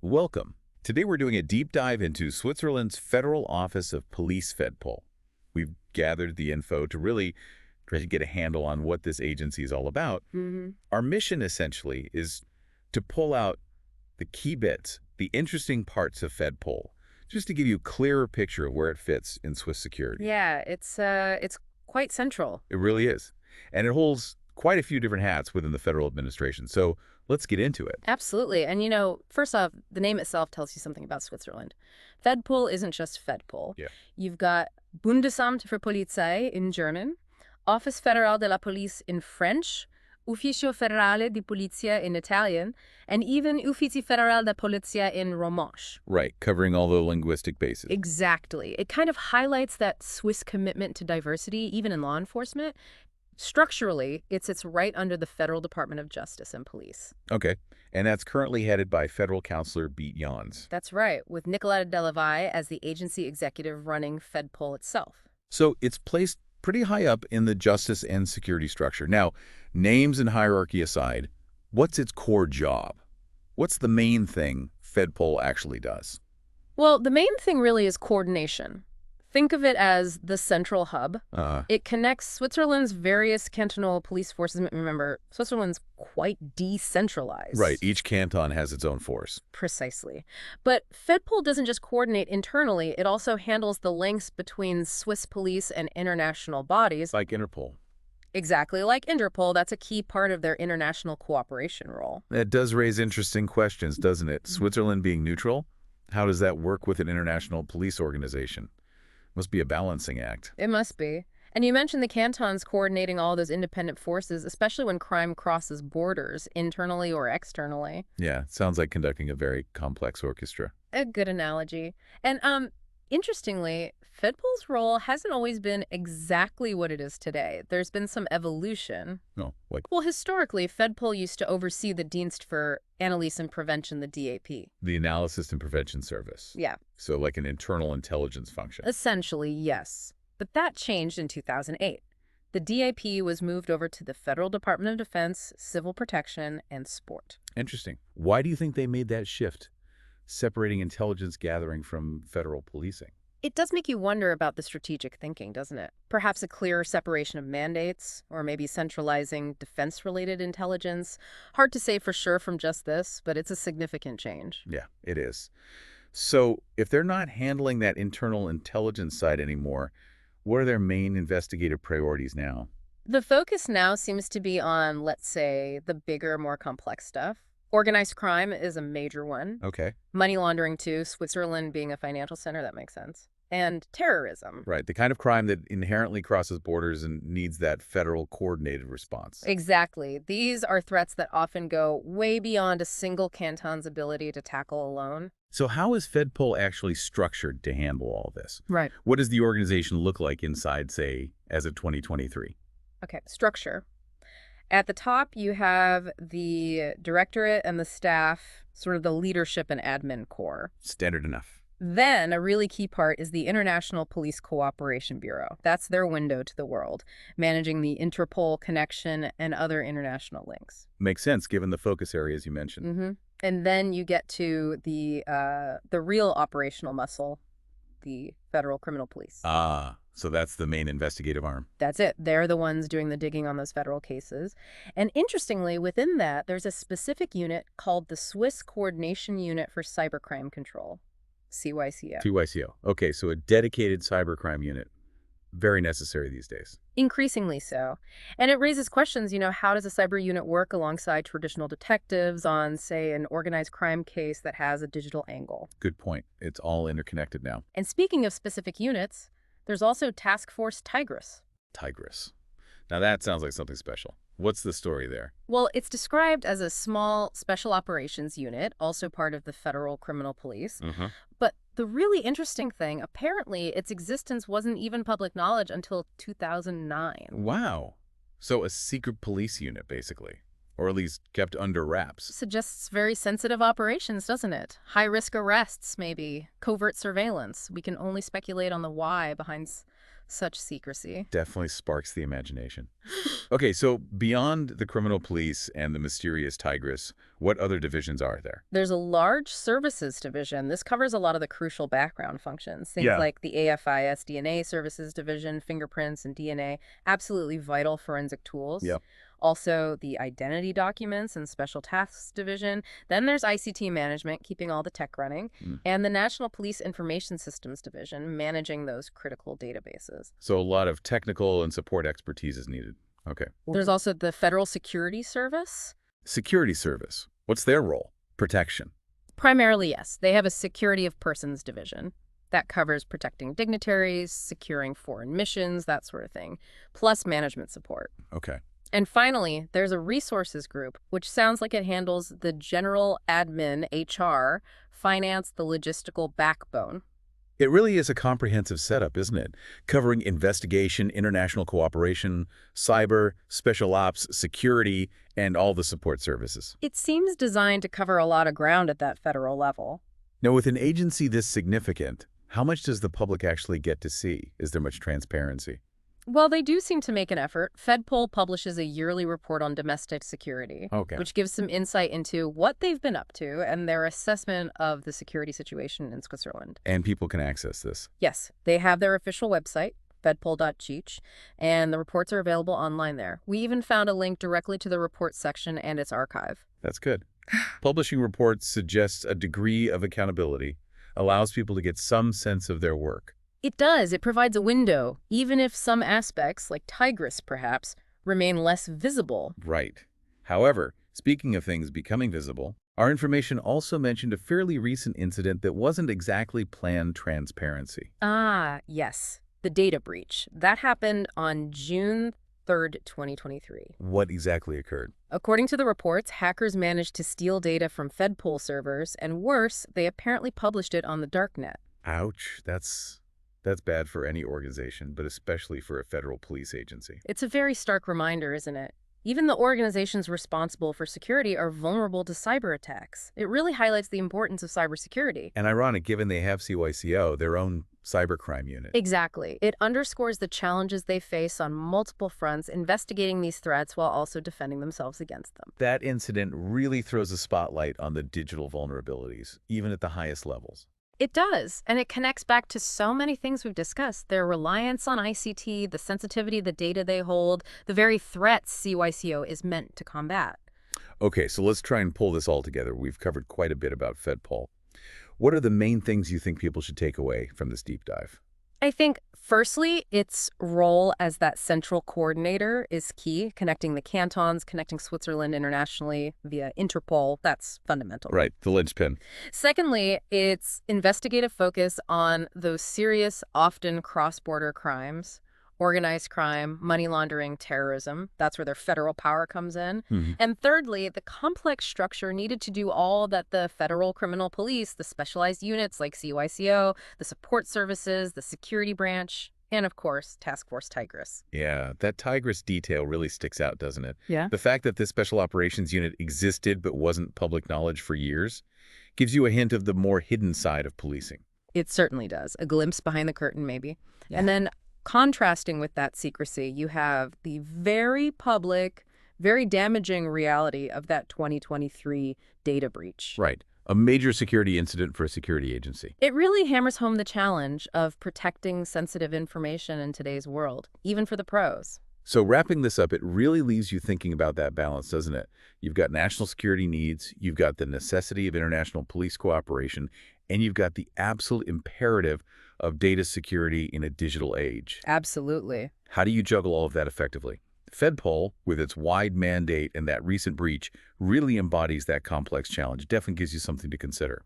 Welcome. Today we're doing a deep dive into Switzerland's Federal Office of Police Fedpol. We've gathered the info to really try to get a handle on what this agency is all about. Our mission, essentially, is to pull out the key bits, the interesting parts of Fedpol, just to give you a clearer picture of where it fits in Swiss security. Yeah, it's quite central. It really is. And it holds quite a few different hats within the federal administration. So let's get into it. Absolutely. And first off, the name itself tells you something about Switzerland. Fedpol isn't just Fedpol. Yeah. You've got Bundesamt für Polizei in German, Office Fédéral de la Police in French, Ufficio Federale di Polizia in Italian, and even Ufficio Federale di Polizia in Romanche. Right, covering all the linguistic bases. Exactly. It kind of highlights that Swiss commitment to diversity, even in law enforcement. Structurally, it sits right under the Federal Department of Justice and Police. Okay, and that's currently headed by Federal Counselor Beat Jans. That's right, with Nicoletta Delavalle as the agency executive running Fedpol itself. So it's placed pretty high up in the justice and security structure. Now, names and hierarchy aside, what's its core job? What's the main thing Fedpol actually does? Well, the main thing really is coordination. Think of it as the central hub. It connects Switzerland's various cantonal police forces. Remember, Switzerland's quite decentralized. Right, each canton has its own force. Precisely. But Fedpol doesn't just coordinate internally, it also handles the links between Swiss police and international bodies. Like Interpol. Exactly like Interpol, that's a key part of their international cooperation role. That does raise interesting questions, doesn't it? Switzerland being neutral? How does that work with an international police organization? Must be a balancing act. It must be. And you mentioned the cantons coordinating all those independent forces, especially when crime crosses borders, internally or externally. Yeah, sounds like conducting a very complex orchestra. A good analogy. And interestingly, Fedpol's role hasn't always been exactly what it is today. There's been some evolution. No, like? Well, historically, Fedpol used to oversee the Dienst für Analyse und Prevention, the DAP. The Analysis and Prevention Service. Yeah. So like an internal intelligence function. Essentially, yes. But that changed in 2008. The DAP was moved over to the Federal Department of Defense, Civil Protection, and Sport. Interesting. Why do you think they made that shift, separating intelligence gathering from federal policing? It does make you wonder about the strategic thinking, doesn't it? Perhaps a clearer separation of mandates, or maybe centralizing defense-related intelligence. Hard to say for sure from just this, but it's a significant change. Yeah, it is. So if they're not handling that internal intelligence side anymore, what are their main investigative priorities now? The focus now seems to be on, let's say, the bigger, more complex stuff. Organized crime is a major one. Okay. Money laundering, too. Switzerland being a financial center, that makes sense. And terrorism. Right, the kind of crime that inherently crosses borders and needs that federal coordinated response. Exactly. These are threats that often go way beyond a single canton's ability to tackle alone. So how is Fedpol actually structured to handle all this? Right. What does the organization look like inside, say, as of 2023? Okay, structure. At the top, you have the directorate and the staff, sort of the leadership and admin core. Standard enough. Then, a really key part is the International Police Cooperation Bureau. That's their window to the world, managing the Interpol connection and other international links. Makes sense, given the focus areas you mentioned. And then you get to the real operational muscle, the Federal Criminal Police. So that's the main investigative arm. That's it. They're the ones doing the digging on those federal cases. And interestingly, within that, there's a specific unit called the Swiss Coordination Unit for Cybercrime Control, CYCO. CYCO. Okay, so a dedicated cybercrime unit. Very necessary these days. Increasingly so. And it raises questions, how does a cyber unit work alongside traditional detectives on, say, an organized crime case that has a digital angle? Good point. It's all interconnected now. And speaking of specific units, there's also Task Force Tigris. Tigris. Now that sounds like something special. What's the story there? Well, it's described as a small special operations unit, also part of the Federal Criminal Police. But the really interesting thing, apparently its existence wasn't even public knowledge until 2009. Wow. So a secret police unit, basically. Or at least kept under wraps. Suggests very sensitive operations, doesn't it? High-risk arrests, maybe. Covert surveillance. We can only speculate on the why behind Such secrecy. Definitely sparks the imagination. Okay, so beyond the criminal police and the mysterious tigress, what other divisions are there? There's a large services division. This covers a lot of the crucial background functions, things Yeah. like the AFIS DNA services division, fingerprints and DNA, absolutely vital forensic tools. Yep. Also, the identity documents and special tasks division. Then there's ICT management, keeping all the tech running, Mm. and the National Police Information Systems division, managing those critical databases. So a lot of technical and support expertise is needed. Okay. There's also the Federal Security Service. Security service. What's their role? Protection. Primarily, yes. They have a Security of Persons division. That covers protecting dignitaries, securing foreign missions, that sort of thing, plus management support. Okay. And finally, there's a resources group, which sounds like it handles the general admin, HR, finance, the logistical backbone. It really is a comprehensive setup, isn't it? Covering investigation, international cooperation, cyber, special ops, security, and all the support services. It seems designed to cover a lot of ground at that federal level. Now, with an agency this significant, how much does the public actually get to see? Is there much transparency? Well, they do seem to make an effort. Fedpol publishes a yearly report on domestic security, Okay. which gives some insight into what they've been up to and their assessment of the security situation in Switzerland. And people can access this. Yes, they have their official website, fedpol.cheech, and the reports are available online there. We even found a link directly to the report section and its archive. That's good. Publishing reports suggests a degree of accountability, allows people to get some sense of their work. It does. It provides a window, even if some aspects, like Tigris perhaps, remain less visible. Right. However, speaking of things becoming visible, our information also mentioned a fairly recent incident that wasn't exactly planned transparency. Ah, yes. The data breach. That happened on June 3rd, 2023. What exactly occurred? According to the reports, hackers managed to steal data from Fedpol servers, and worse, they apparently published it on the darknet. Ouch. That's bad for any organization, but especially for a federal police agency. It's a very stark reminder, isn't it? Even the organizations responsible for security are vulnerable to cyber attacks. It really highlights the importance of cybersecurity. And ironic, given they have CYCO, their own cybercrime unit. Exactly. It underscores the challenges they face on multiple fronts, investigating these threats while also defending themselves against them. That incident really throws a spotlight on the digital vulnerabilities, even at the highest levels. It does, and it connects back to so many things we've discussed. Their reliance on ICT, the sensitivity of the data they hold, the very threats CYCO is meant to combat. Okay, so let's try and pull this all together. We've covered quite a bit about Fedpol. What are the main things you think people should take away from this deep dive? I think, firstly, its role as that central coordinator is key, connecting the cantons, connecting Switzerland internationally via Interpol. That's fundamental. Right, the linchpin. Secondly, its investigative focus on those serious, often cross-border crimes, organized crime, money laundering, terrorism. That's where their federal power comes in. Mm-hmm. And thirdly, the complex structure needed to do all that the federal criminal police, the specialized units like CYCO, the support services, the security branch, and of course, Task Force Tigris. Yeah, that Tigris detail really sticks out, doesn't it? Yeah. The fact that this special operations unit existed but wasn't public knowledge for years gives you a hint of the more hidden side of policing. It certainly does. A glimpse behind the curtain, maybe. Yeah. And then contrasting with that secrecy, you have the very public, very damaging reality of that 2023 data breach. Right. A major security incident for a security agency. It really hammers home the challenge of protecting sensitive information in today's world, even for the pros. So wrapping this up, it really leaves you thinking about that balance, doesn't it? You've got national security needs, you've got the necessity of international police cooperation, and you've got the absolute imperative of data security in a digital age. Absolutely. How do you juggle all of that effectively? Fedpol, with its wide mandate and that recent breach, really embodies that complex challenge. Definitely gives you something to consider.